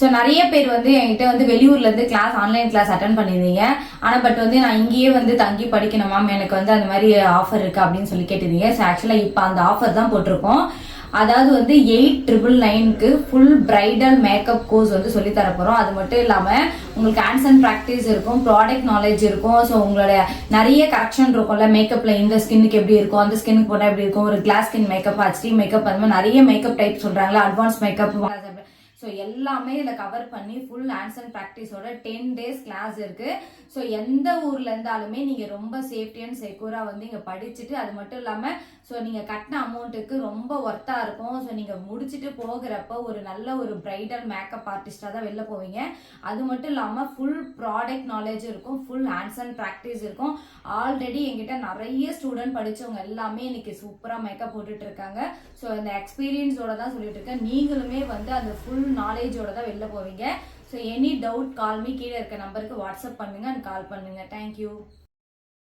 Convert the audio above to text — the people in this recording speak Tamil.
ஸோ நிறைய பேர் வந்து என்கிட்ட வந்து வெளியூர்ல இருந்து கிளாஸ் ஆன்லைன் கிளாஸ் அட்டன் பண்ணியிருந்தீங்க. ஆனால் பட் வந்து நான் இங்கேயே வந்து தங்கி படிக்கணும் மேம், எனக்கு வந்து அந்த மாதிரி ஆஃபர் இருக்கு அப்படின்னு சொல்லி கேட்டிருந்தீங்க. ஸோ ஆக்சுவலாக இப்போ அந்த ஆஃபர் தான் போட்டிருக்கோம். அதாவது வந்து 8,999க்கு ஃபுல் பிரைடல் மேக்கப் கோர்ஸ் வந்து சொல்லி தர போறோம். அது மட்டும் இல்லாம உங்களுக்கு ஹேண்ட்ஸ் அண்ட் ப்ராக்டிஸ் இருக்கும், ப்ராடக்ட் நாலேஜ் இருக்கும். ஸோ உங்களோட நிறைய கரெக்ஷன் இருக்கும்ல, மேக்கப்ல இந்த ஸ்கின்னுக்கு எப்படி இருக்கும், அந்த ஸ்கின்னுக்கு போட்டா எப்படி இருக்கும், ஒரு glass skin makeup, HD makeup, அந்த மாதிரி நிறைய மேக்கப் டைப் சொல்றாங்களா, அட்வான்ஸ் மேக்கப். ஸோ எல்லாமே இதில் கவர் பண்ணி ஃபுல் ஹேண்ட்ஸ் அண்ட் ப்ராக்டிஸோட 10 days கிளாஸ் இருக்கு. ஸோ எந்த ஊர்ல இருந்தாலுமே நீங்க ரொம்ப சேஃப்டி அண்ட் செக்யூரா வந்து இங்க படிச்சுட்டு, அது மட்டும் இல்லாம ஸோ நீங்க கட்டின அமௌண்ட்டுக்கு ரொம்ப ஒர்த்தா இருக்கும். ஸோ நீங்க முடிச்சுட்டு போகிறப்ப ஒரு நல்ல ஒரு பிரைடல் மேக்கப் ஆர்டிஸ்டா தான் வெளில போவீங்க. அது மட்டும் இல்லாம ஃபுல் ப்ராடக்ட் நாலேஜ் இருக்கும், ஃபுல் ஹேண்ட்ஸ் அண்ட் ப்ராக்டிஸ் இருக்கும். ஆல்ரெடி எங்கிட்ட நிறைய ஸ்டூடெண்ட் படிச்சவங்க எல்லாமே இன்னைக்கு சூப்பரா மேக்கப் போட்டுட்டு இருக்காங்க. ஸோ அந்த எக்ஸ்பீரியன்ஸோட தான் சொல்லிட்டு இருக்கேன். நீங்களுமே வந்து அந்த ஃபுல் நாலேஜோட தான் வெளில போவீங்க. So any doubt call me, கீழே இருக்க நம்பருக்கு வாட்ஸ்அப் பண்ணுங்க அண்ட் கால் பண்ணுங்க. தேங்க்யூ.